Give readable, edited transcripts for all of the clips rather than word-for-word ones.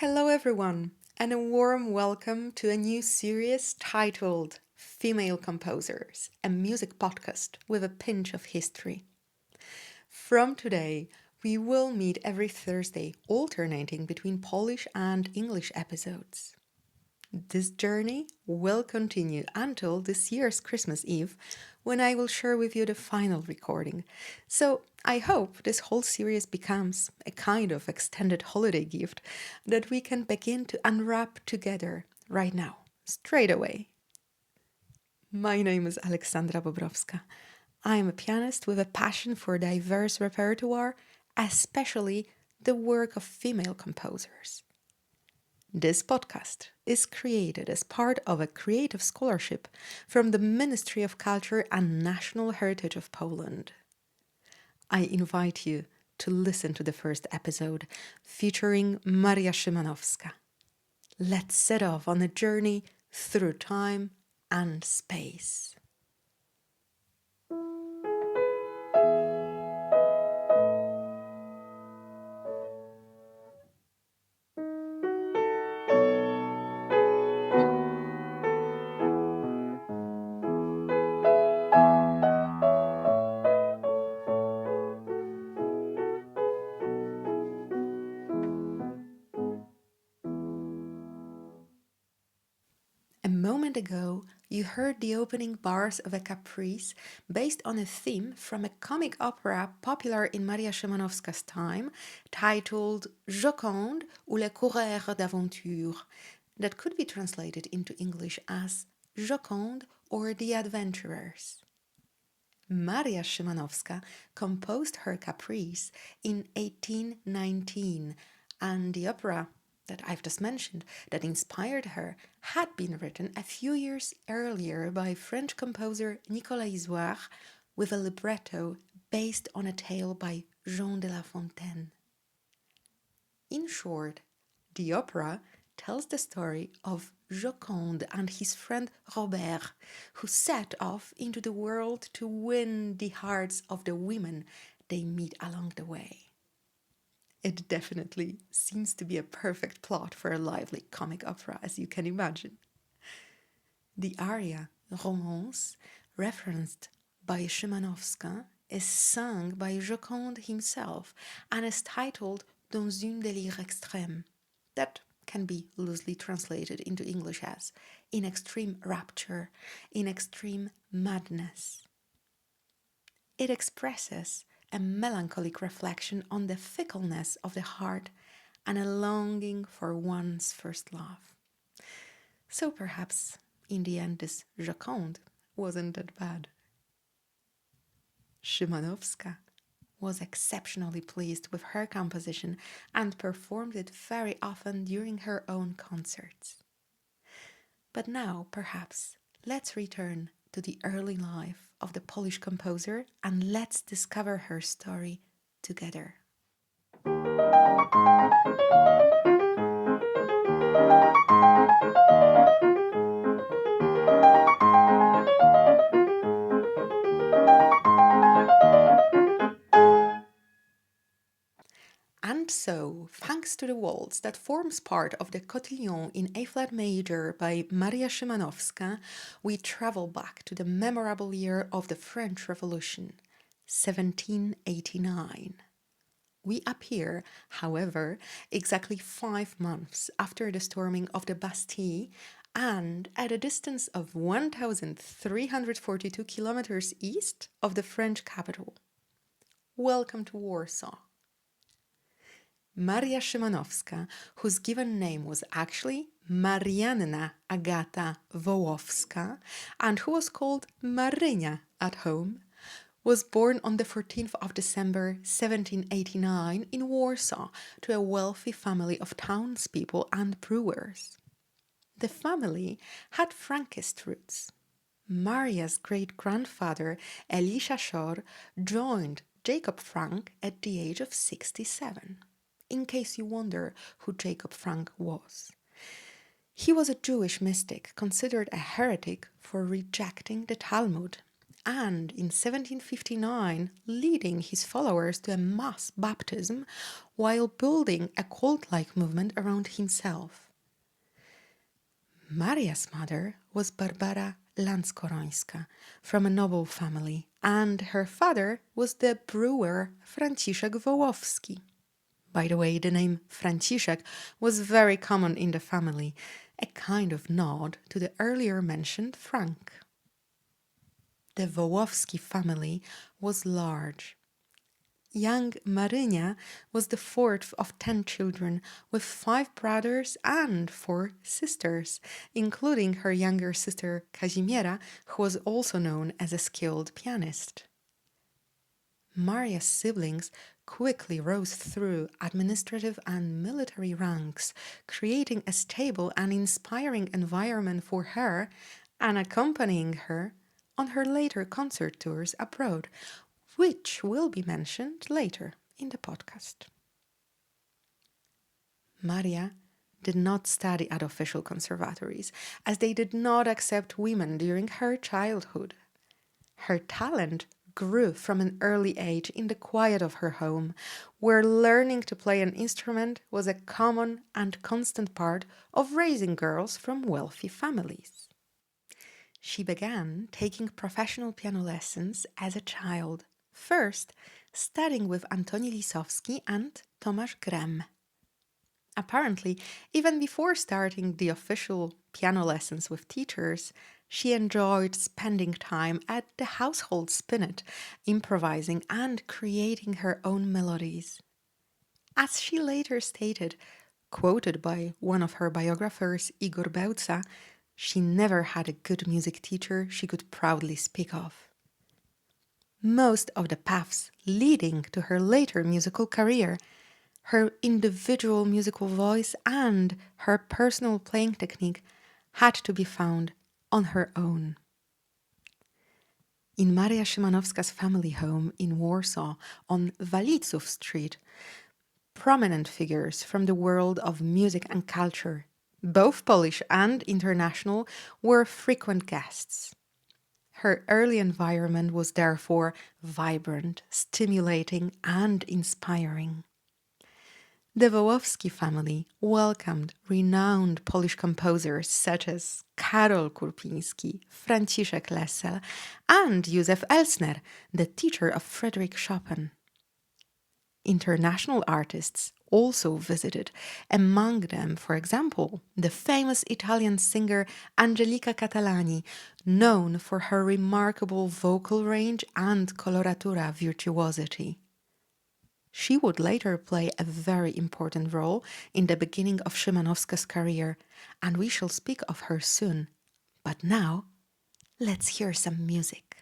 Hello, everyone, and a warm welcome to a new series titled Female Composers, a music podcast with a pinch of history. From today, we will meet every Thursday, alternating between Polish and English episodes. This journey will continue until this year's Christmas Eve, when I will share with you the final recording. So I hope this whole series becomes a kind of extended holiday gift that we can begin to unwrap together right now, straight away. My name is Aleksandra Bobrowska. I am a pianist with a passion for diverse repertoire, especially the work of female composers. This podcast is created as part of a creative scholarship from the Ministry of Culture and National Heritage of Poland. I invite you to listen to the first episode featuring Maria Szymanowska. Let's set off on a journey through time and space. A moment ago, you heard the opening bars of a Caprice based on a theme from a comic opera popular in Maria Szymanowska's time, titled Joconde ou les coureurs d'aventure, that could be translated into English as Joconde or the Adventurers. Maria Szymanowska composed her Caprice in 1819, and the opera that I've just mentioned that inspired her had been written a few years earlier by French composer Nicolas Isoire with a libretto based on a tale by Jean de La Fontaine. In short, the opera tells the story of Joconde and his friend Robert, who set off into the world to win the hearts of the women they meet along the way. It definitely seems to be a perfect plot for a lively comic opera, as you can imagine. The aria, Romance, referenced by Szymanowska, is sung by Joconde himself and is titled Dans un délire extrême. That can be loosely translated into English as in extreme rapture, in extreme madness. It expresses a melancholic reflection on the fickleness of the heart and a longing for one's first love. So perhaps, in the end, this Joconde wasn't that bad. Szymanowska was exceptionally pleased with her composition and performed it very often during her own concerts. But now, perhaps, let's return to the early life of the Polish composer and let's discover her story together. And so, thanks to the waltz that forms part of the Cotillion in A-flat major by Maria Szymanowska, we travel back to the memorable year of the French Revolution, 1789. We appear, however, exactly 5 months after the storming of the Bastille and at a distance of 1,342 kilometers east of the French capital. Welcome to Warsaw. Maria Szymanowska, whose given name was actually Marianna Agata Wołowska and who was called Marynia at home, was born on the 14th of December 1789 in Warsaw to a wealthy family of townspeople and brewers. The family had Frankist roots. Maria's great-grandfather, Elisha Szor, joined Jacob Frank at the age of 67. In case you wonder who Jacob Frank was. He was a Jewish mystic considered a heretic for rejecting the Talmud and in 1759 leading his followers to a mass baptism while building a cult-like movement around himself. Maria's mother was Barbara Lanskorońska from a noble family, and her father was the brewer Franciszek Wołowski. By the way, the name Franciszek was very common in the family, a kind of nod to the earlier mentioned Frank. The Wołowski family was large. Young Marynia was the fourth of 10 children, with 5 brothers and 4 sisters, including her younger sister Kazimiera, who was also known as a skilled pianist. Maria's siblings quickly rose through administrative and military ranks, creating a stable and inspiring environment for her and accompanying her on her later concert tours abroad, which will be mentioned later in the podcast. Maria did not study at official conservatories, as they did not accept women during her childhood. Her talent grew from an early age in the quiet of her home, where learning to play an instrument was a common and constant part of raising girls from wealthy families. She began taking professional piano lessons as a child, first studying with Antoni Lisowski and Tomasz Grem. Apparently, even before starting the official piano lessons with teachers, she enjoyed spending time at the household spinet, improvising and creating her own melodies. As she later stated, quoted by one of her biographers, Igor Bełza, she never had a good music teacher she could proudly speak of. Most of the paths leading to her later musical career, her individual musical voice and her personal playing technique had to be found on her own. In Maria Szymanowska's family home in Warsaw on Waliców Street, prominent figures from the world of music and culture, both Polish and international, were frequent guests. Her early environment was therefore vibrant, stimulating, and inspiring. The Wołowski family welcomed renowned Polish composers such as Karol Kurpiński, Franciszek Lessel, and Józef Elsner, the teacher of Frédéric Chopin. International artists also visited, among them, for example, the famous Italian singer Angelica Catalani, known for her remarkable vocal range and coloratura virtuosity. She would later play a very important role in the beginning of Szymanowska's career, and we shall speak of her soon. But now, let's hear some music.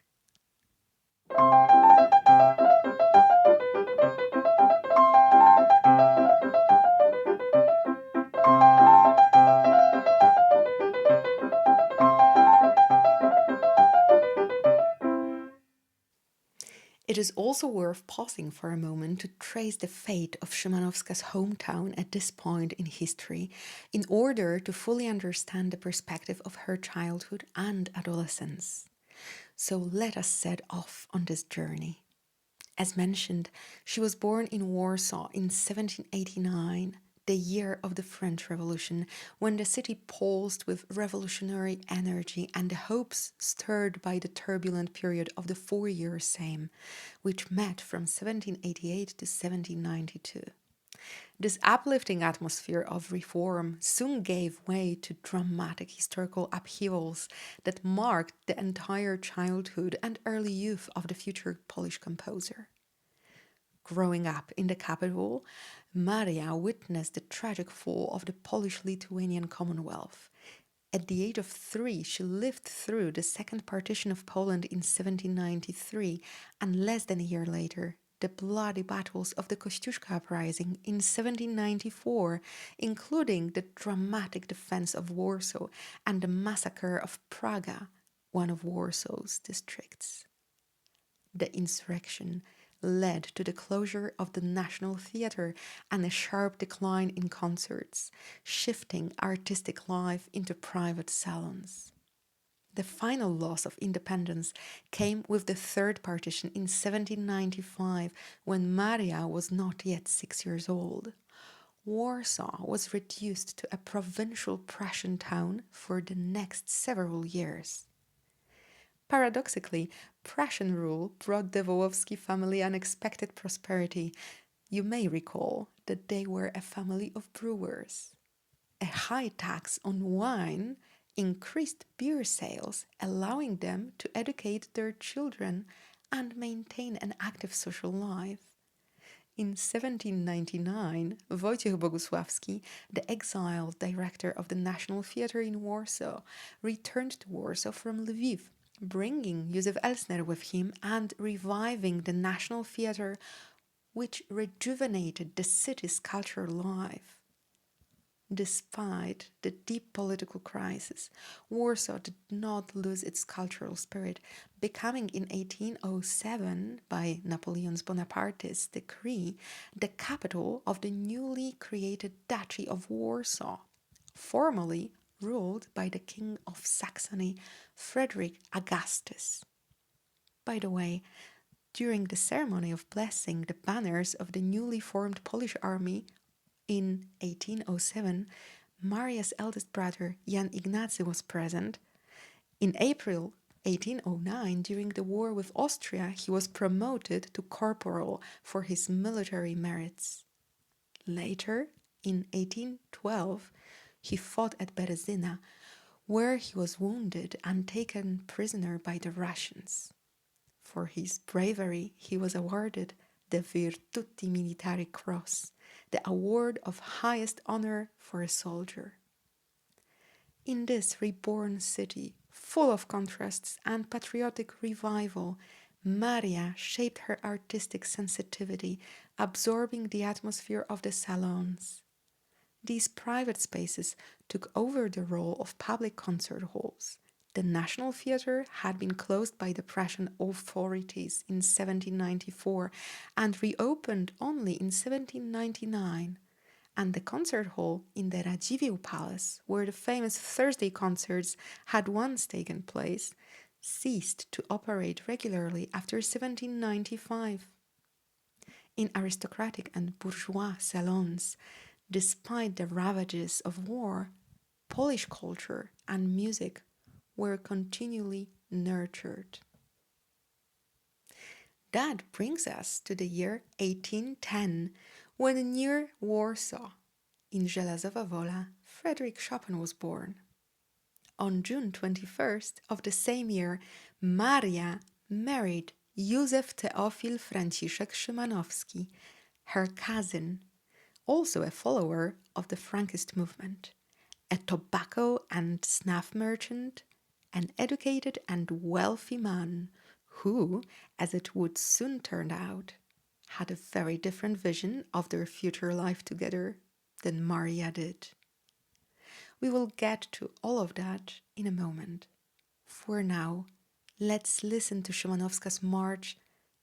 It is also worth pausing for a moment to trace the fate of Szymanowska's hometown at this point in history in order to fully understand the perspective of her childhood and adolescence. So let us set off on this journey. As mentioned, she was born in Warsaw in 1789, the year of the French Revolution, when the city pulsed with revolutionary energy and the hopes stirred by the turbulent period of the 4-year Sejm, which met from 1788 to 1792. This uplifting atmosphere of reform soon gave way to dramatic historical upheavals that marked the entire childhood and early youth of the future Polish composer. Growing up in the capital, Maria witnessed the tragic fall of the Polish-Lithuanian Commonwealth. At the age of 3, she lived through the Second Partition of Poland in 1793, and less than a year later, the bloody battles of the Kościuszka Uprising in 1794, including the dramatic defense of Warsaw and the massacre of Praga, one of Warsaw's districts. The insurrection led to the closure of the National Theatre and a sharp decline in concerts, shifting artistic life into private salons. The final loss of independence came with the third partition in 1795, when Maria was not yet 6 years old. Warsaw was reduced to a provincial Prussian town for the next several years. Paradoxically, Prussian rule brought the Wołowski family unexpected prosperity. You may recall that they were a family of brewers. A high tax on wine increased beer sales, allowing them to educate their children and maintain an active social life. In 1799, Wojciech Bogusławski, the exiled director of the National Theatre in Warsaw, returned to Warsaw from Lviv, bringing Józef Elsner with him and reviving the National Theatre, which rejuvenated the city's cultural life. Despite the deep political crisis, Warsaw did not lose its cultural spirit, becoming in 1807, by Napoleon Bonaparte's decree, the capital of the newly created Duchy of Warsaw, formerly ruled by the King of Saxony, Frederick Augustus. By the way, during the ceremony of blessing the banners of the newly formed Polish army in 1807, Maria's eldest brother, Jan Ignacy, was present. In April 1809, during the war with Austria, he was promoted to corporal for his military merits. Later, in 1812, he fought at Berezina, where he was wounded and taken prisoner by the Russians. For his bravery, he was awarded the Virtuti Militari Cross, the award of highest honor for a soldier. In this reborn city, full of contrasts and patriotic revival, Maria shaped her artistic sensitivity, absorbing the atmosphere of the salons. These private spaces took over the role of public concert halls. The National Theatre had been closed by the Prussian authorities in 1794 and reopened only in 1799, and the concert hall in the Radziwiłł Palace, where the famous Thursday concerts had once taken place, ceased to operate regularly after 1795. In aristocratic and bourgeois salons, despite the ravages of war, Polish culture and music were continually nurtured. That brings us to the year 1810, when near Warsaw, in Żelazowa Wola, Frédéric Chopin was born. On June 21st of the same year, Maria married Józef Teofil Franciszek Szymanowski, her cousin, also a follower of the Frankist movement, a tobacco and snuff merchant, an educated and wealthy man who, as it would soon turn out, had a very different vision of their future life together than Maria did. We will get to all of that in a moment. For now, let's listen to Szymanowska's march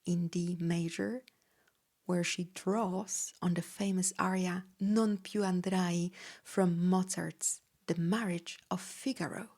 in D major, where she draws on the famous aria Non più andrai from Mozart's The Marriage of Figaro.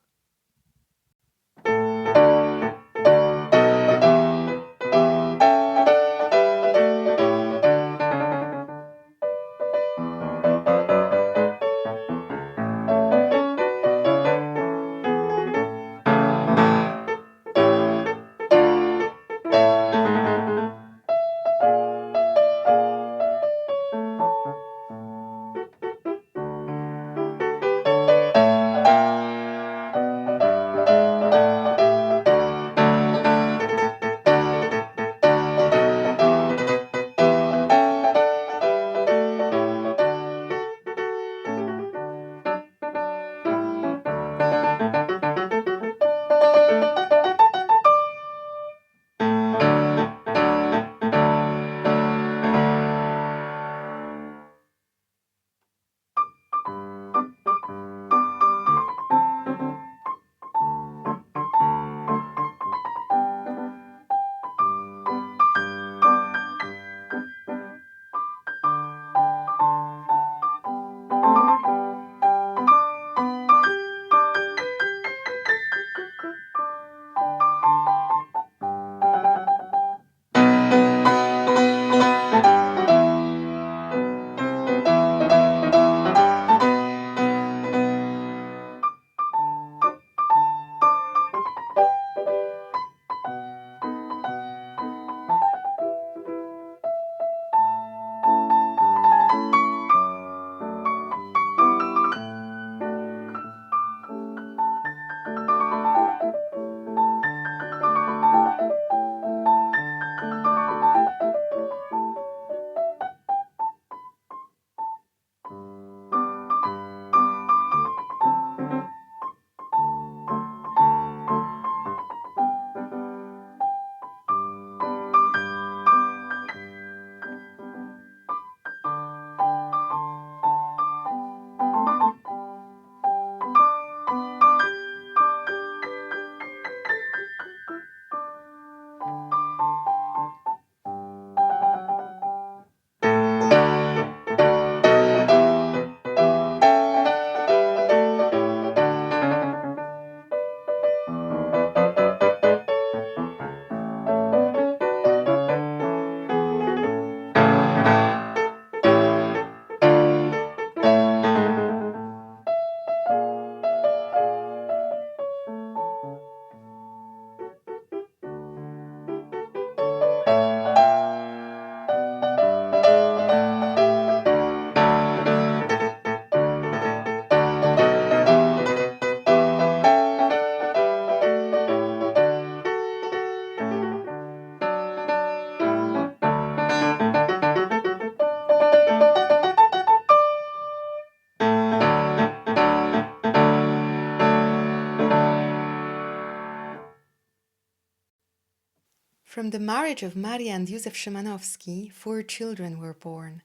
From the marriage of Maria and Józef Szymanowski, 4 children were born.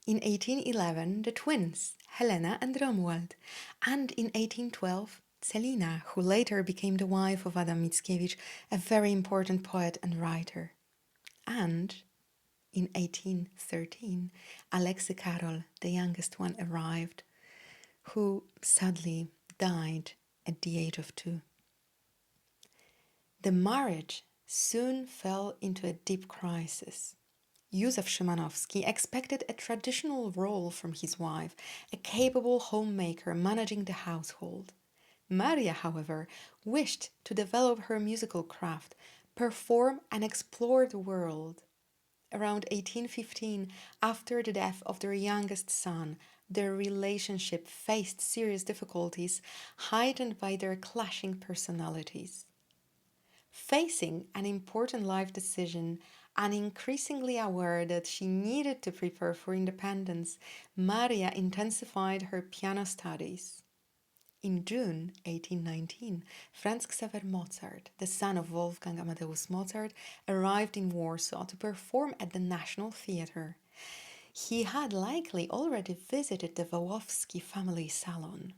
In 1811, the twins, Helena and Romuald, and in 1812, Celina, who later became the wife of Adam Mickiewicz, a very important poet and writer. And in 1813, Alexei Karol, the youngest one, arrived, who sadly died at the age of 2. The marriage soon fell into a deep crisis. Józef Szymanowski expected a traditional role from his wife, a capable homemaker managing the household. Maria, however, wished to develop her musical craft, perform and explore the world. Around 1815, after the death of their youngest son, their relationship faced serious difficulties, heightened by their clashing personalities. Facing an important life decision and increasingly aware that she needed to prepare for independence, Maria intensified her piano studies. In June 1819, Franz Xaver Mozart, the son of Wolfgang Amadeus Mozart, arrived in Warsaw to perform at the National Theatre. He had likely already visited the Wołowski family salon.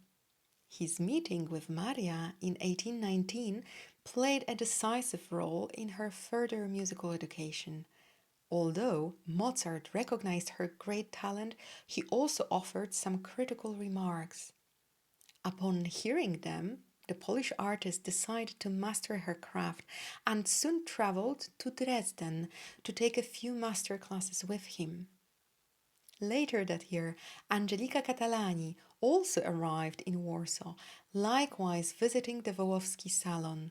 His meeting with Maria in 1819 played a decisive role in her further musical education. Although Mozart recognized her great talent, he also offered some critical remarks. Upon hearing them, the Polish artist decided to master her craft and soon traveled to Dresden to take a few master classes with him. Later that year, Angelika Catalani also arrived in Warsaw, likewise visiting the Wołowski salon.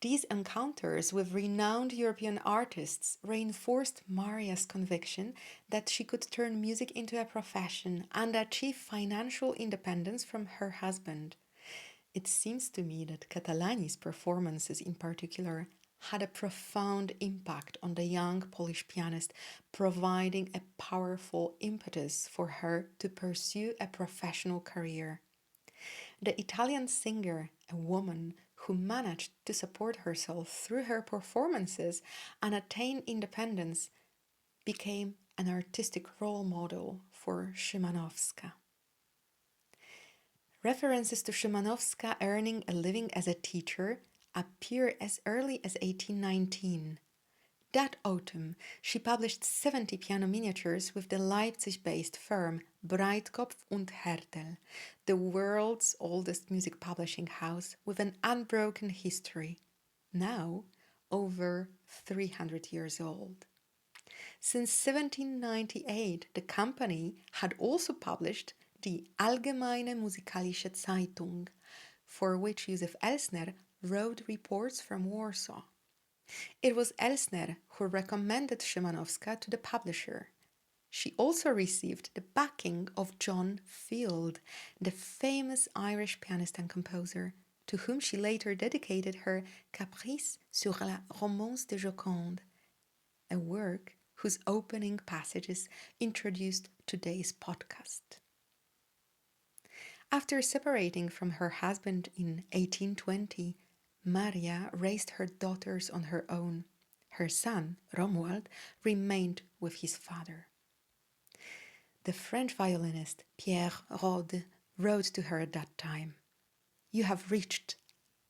These encounters with renowned European artists reinforced Maria's conviction that she could turn music into a profession and achieve financial independence from her husband. It seems to me that Catalani's performances in particular had a profound impact on the young Polish pianist, providing a powerful impetus for her to pursue a professional career. The Italian singer, a woman who managed to support herself through her performances and attain independence, became an artistic role model for Szymanowska. References to Szymanowska earning a living as a teacher appear as early as 1819. That autumn, she published 70 piano miniatures with the Leipzig-based firm Breitkopf und Härtel, the world's oldest music publishing house with an unbroken history, now over 300 years old. Since 1798, the company had also published the Allgemeine Musikalische Zeitung, for which Józef Elsner wrote reports from Warsaw. It was Elsner who recommended Szymanowska to the publisher. She also received the backing of John Field, the famous Irish pianist and composer, to whom she later dedicated her Caprice sur la romance de Joconde, a work whose opening passages introduced today's podcast. After separating from her husband in 1820, Maria raised her daughters on her own. Her son, Romuald, remained with his father. The French violinist Pierre Rode wrote to her at that time, "You have reached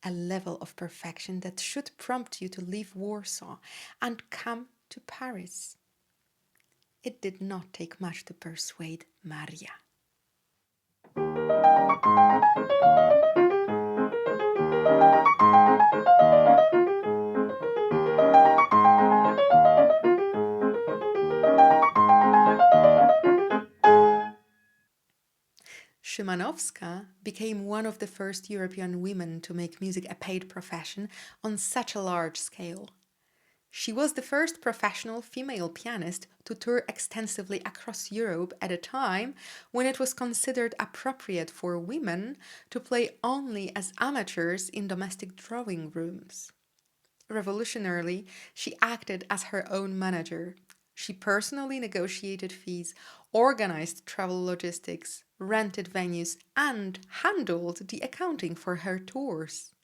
a level of perfection that should prompt you to leave Warsaw and come to Paris." It did not take much to persuade Maria. Szymanowska became one of the first European women to make music a paid profession on such a large scale. She was the first professional female pianist to tour extensively across Europe at a time when it was considered appropriate for women to play only as amateurs in domestic drawing rooms. Revolutionarily, she acted as her own manager. She personally negotiated fees, organized travel logistics, rented venues, and handled the accounting for her tours.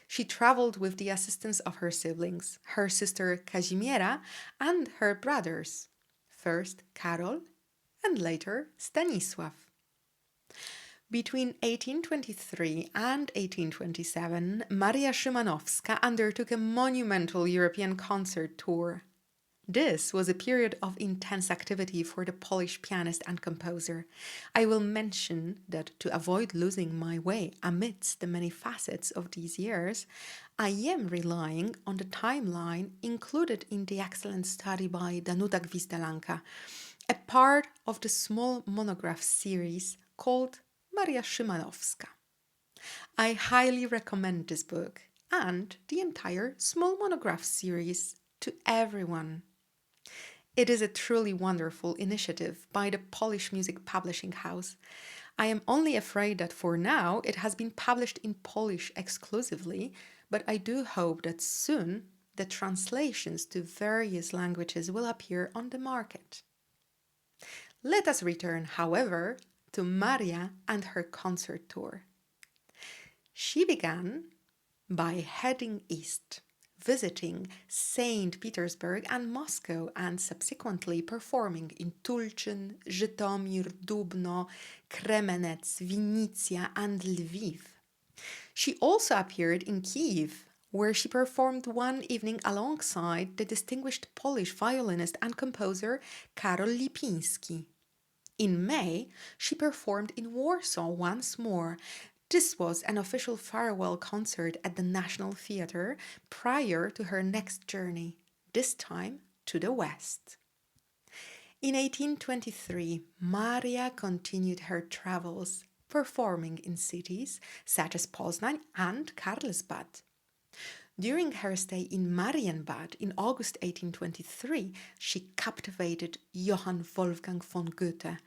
She traveled with the assistance of her siblings, her sister Kazimiera, and her brothers, first Karol and later Stanisław. Between 1823 and 1827, Maria Szymanowska undertook a monumental European concert tour. This was a period of intense activity for the Polish pianist and composer. I will mention that to avoid losing my way amidst the many facets of these years, I am relying on the timeline included in the excellent study by Danuta Gwizdelanka, a part of the small monograph series called Maria Szymanowska. I highly recommend this book and the entire small monograph series to everyone. It is a truly wonderful initiative by the Polish Music Publishing House. I am only afraid that for now it has been published in Polish exclusively, but I do hope that soon the translations to various languages will appear on the market. Let us return, however, to Maria and her concert tour. She began by heading east, visiting St. Petersburg and Moscow, and subsequently performing in Tulchin, Żytomir, Dubno, Kremenets, Vinnytsia, and Lviv. She also appeared in Kiev, where she performed one evening alongside the distinguished Polish violinist and composer Karol Lipiński. In May, she performed in Warsaw once more. This was an official farewell concert at the National Theatre prior to her next journey, this time to the West. In 1823, Maria continued her travels, performing in cities such as Poznań and Karlsbad. During her stay in Marienbad in August 1823, she captivated Johann Wolfgang von Goethe.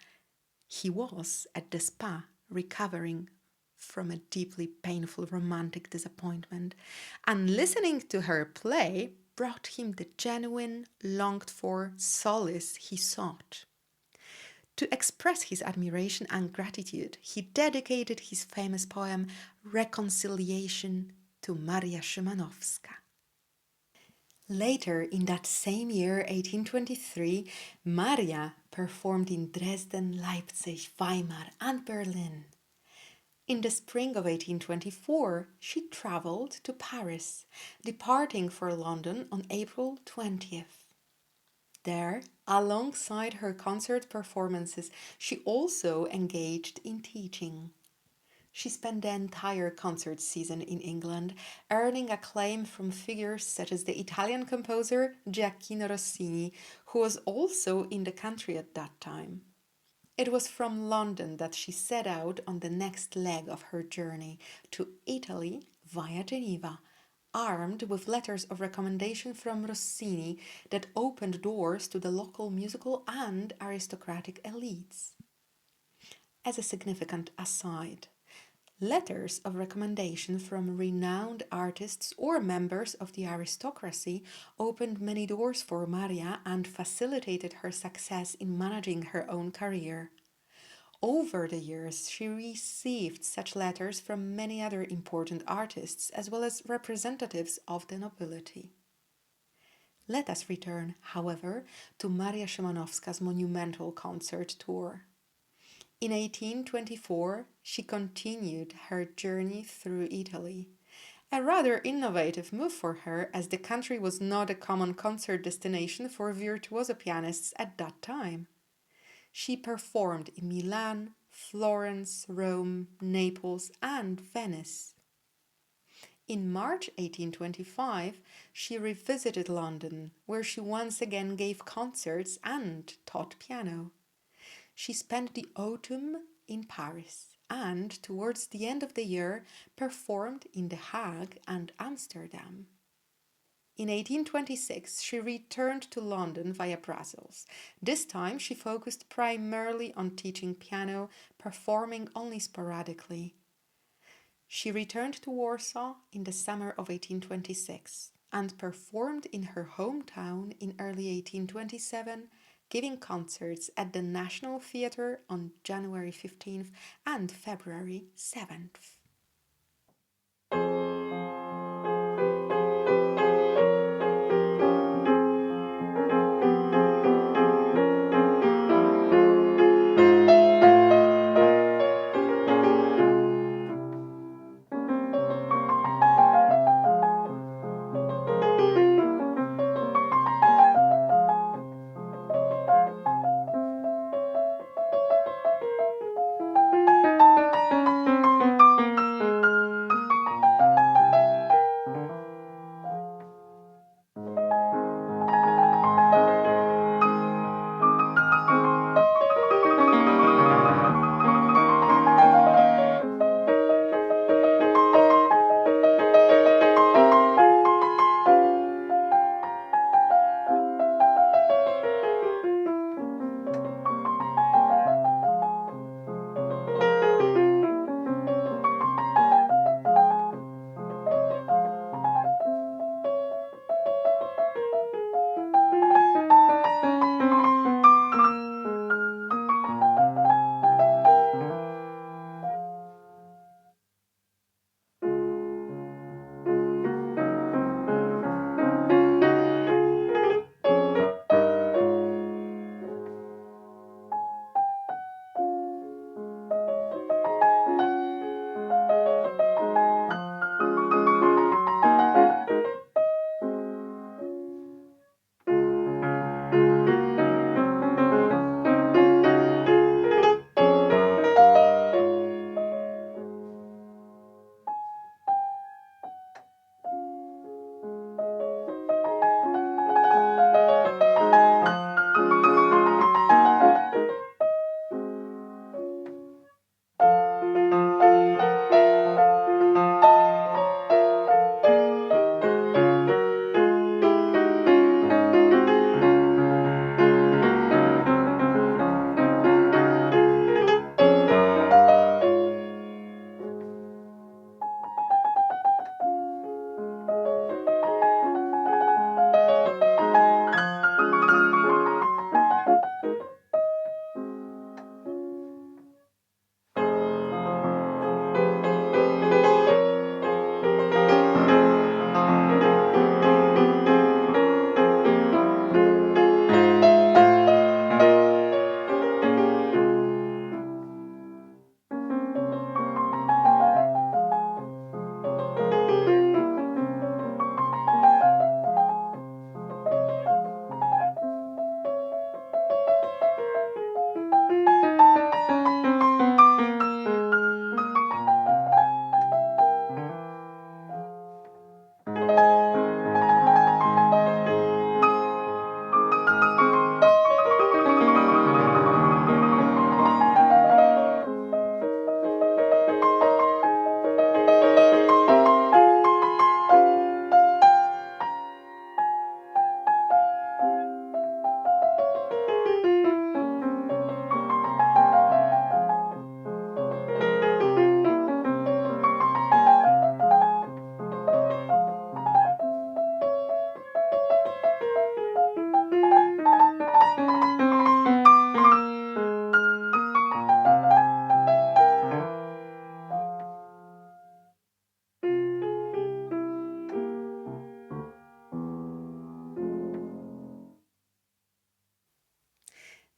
He was at the spa recovering from a deeply painful romantic disappointment, and listening to her play brought him the genuine, longed-for solace he sought. To express his admiration and gratitude, he dedicated his famous poem Reconciliation to Maria Szymanowska. Later in that same year, 1823, Maria performed in Dresden, Leipzig, Weimar, and Berlin. In the spring of 1824, she traveled to Paris, departing for London on April 20th. There, alongside her concert performances, she also engaged in teaching. She spent the entire concert season in England, earning acclaim from figures such as the Italian composer Gioacchino Rossini, who was also in the country at that time. It was from London that she set out on the next leg of her journey to Italy via Geneva, armed with letters of recommendation from Rossini that opened doors to the local musical and aristocratic elites. As a significant aside, letters of recommendation from renowned artists or members of the aristocracy opened many doors for Maria and facilitated her success in managing her own career. Over the years, she received such letters from many other important artists as well as representatives of the nobility. Let us return, however, to Maria Szymanowska's monumental concert tour. In 1824, she continued her journey through Italy, a rather innovative move for her as the country was not a common concert destination for virtuoso pianists at that time. She performed in Milan, Florence, Rome, Naples, and Venice. In March 1825, she revisited London, where she once again gave concerts and taught piano. She spent the autumn in Paris and, towards the end of the year, performed in The Hague and Amsterdam. In 1826, she returned to London via Brussels. This time, she focused primarily on teaching piano, performing only sporadically. She returned to Warsaw in the summer of 1826 and performed in her hometown in early 1827, giving concerts at the National Theatre on January 15th and February 7th.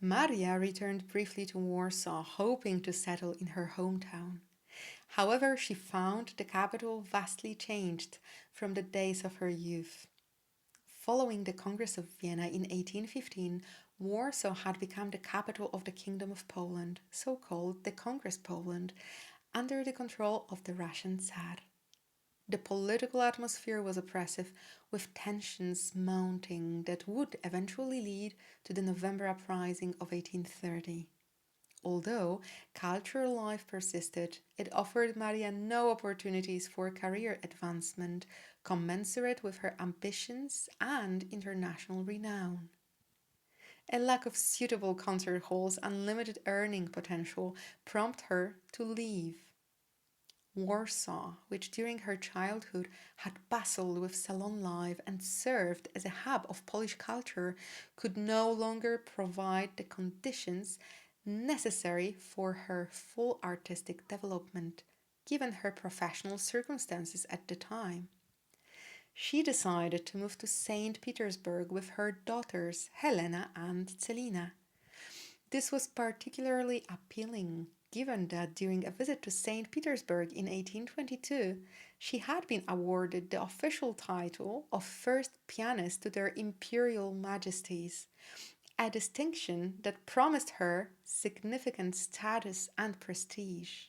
Maria returned briefly to Warsaw, hoping to settle in her hometown. However, she found the capital vastly changed from the days of her youth. Following the Congress of Vienna in 1815, Warsaw had become the capital of the Kingdom of Poland, so called the Congress Poland, under the control of the Russian Tsar. The political atmosphere was oppressive, with tensions mounting that would eventually lead to the November Uprising of 1830. Although cultural life persisted, it offered Maria no opportunities for career advancement commensurate with her ambitions and international renown. A lack of suitable concert halls and limited earning potential prompted her to leave. Warsaw, which during her childhood had bustled with salon life and served as a hub of Polish culture, could no longer provide the conditions necessary for her full artistic development, given her professional circumstances at the time. She decided to move to St. Petersburg with her daughters Helena and Celina. This was particularly appealing given that during a visit to St. Petersburg in 1822, she had been awarded the official title of first pianist to their imperial majesties, a distinction that promised her significant status and prestige.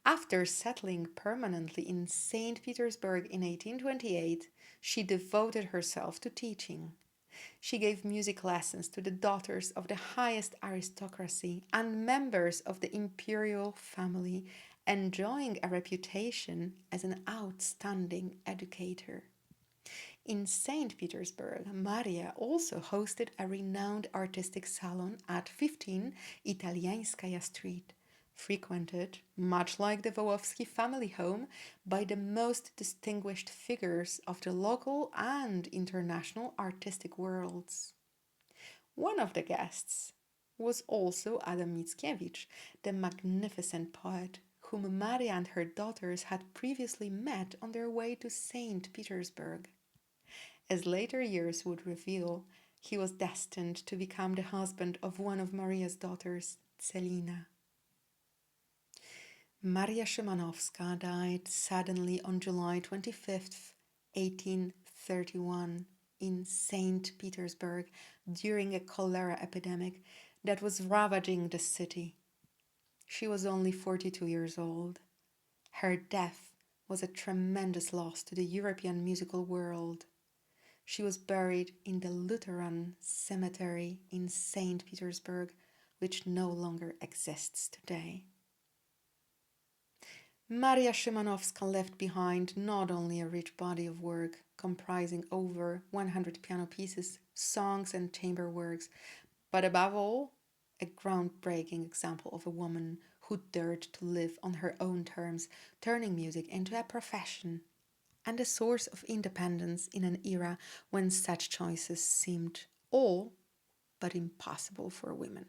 After settling permanently in St. Petersburg in 1828, she devoted herself to teaching. She gave music lessons to the daughters of the highest aristocracy and members of the imperial family, enjoying a reputation as an outstanding educator. In St. Petersburg, Maria also hosted a renowned artistic salon at 15 Italianskaya Street, frequented, much like the Wołowski family home, by the most distinguished figures of the local and international artistic worlds. One of the guests was also Adam Mickiewicz, the magnificent poet whom Maria and her daughters had previously met on their way to St. Petersburg. As later years would reveal, he was destined to become the husband of one of Maria's daughters, Celina. Maria Szymanowska died suddenly on July 25th, 1831, in St. Petersburg during a cholera epidemic that was ravaging the city. She was only 42 years old. Her death was a tremendous loss to the European musical world. She was buried in the Lutheran cemetery in St. Petersburg, which no longer exists today. Maria Szymanowska left behind not only a rich body of work comprising over 100 piano pieces, songs, and chamber works, but above all, a groundbreaking example of a woman who dared to live on her own terms, turning music into a profession and a source of independence in an era when such choices seemed all but impossible for women.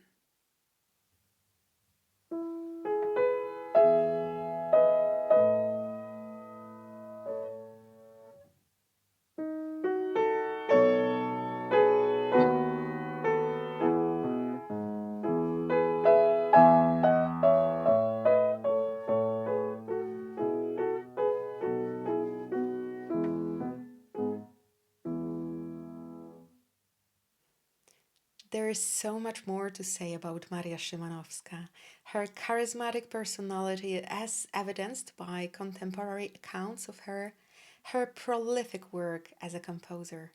There is so much more to say about Maria Szymanowska. Her charismatic personality, as evidenced by contemporary accounts of her, her prolific work as a composer,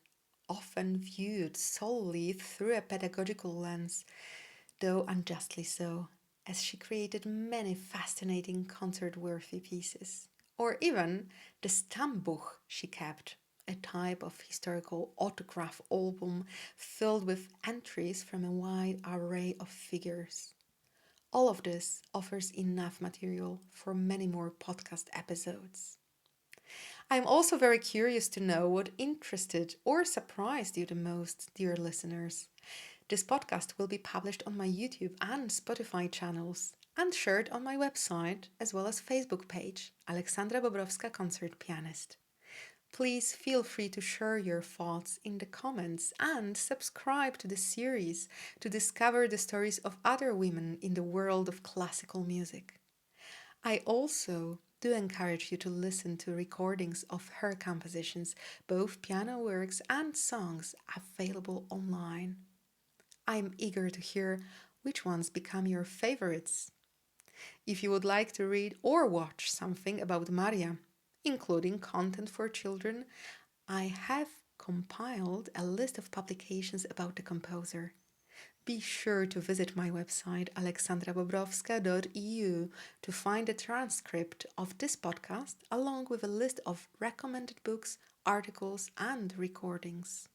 often viewed solely through a pedagogical lens, though unjustly so, as she created many fascinating concert-worthy pieces, or even the Stammbuch she kept, a type of historical autograph album filled with entries from a wide array of figures. All of this offers enough material for many more podcast episodes. I'm also very curious to know what interested or surprised you the most, dear listeners. This podcast will be published on my YouTube and Spotify channels and shared on my website as well as Facebook page, Aleksandra Bobrowska Concert Pianist. Please feel free to share your thoughts in the comments and subscribe to the series to discover the stories of other women in the world of classical music. I also do encourage you to listen to recordings of her compositions, both piano works and songs available online. I'm eager to hear which ones become your favorites. If you would like to read or watch something about Maria, including content for children, I have compiled a list of publications about the composer. Be sure to visit my website aleksandrabobrowska.eu to find a transcript of this podcast along with a list of recommended books, articles, and recordings.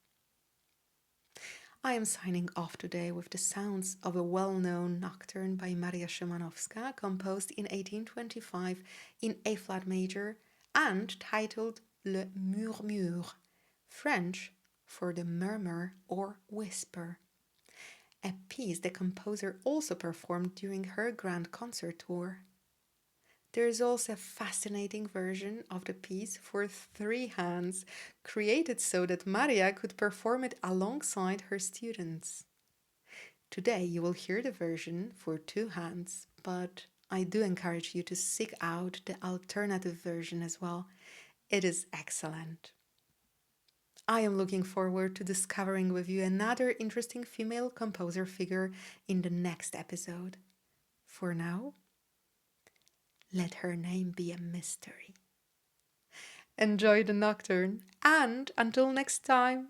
I am signing off today with the sounds of a well-known nocturne by Maria Szymanowska, composed in 1825 in A-flat major and titled Le Murmure, French for the murmur or whisper, a piece the composer also performed during her grand concert tour. There is also a fascinating version of the piece for 3 hands, created so that Maria could perform it alongside her students. Today you will hear the version for 2 hands, but I do encourage you to seek out the alternative version as well. It is excellent. I am looking forward to discovering with you another interesting female composer figure in the next episode. For now, let her name be a mystery. Enjoy the nocturne, and until next time!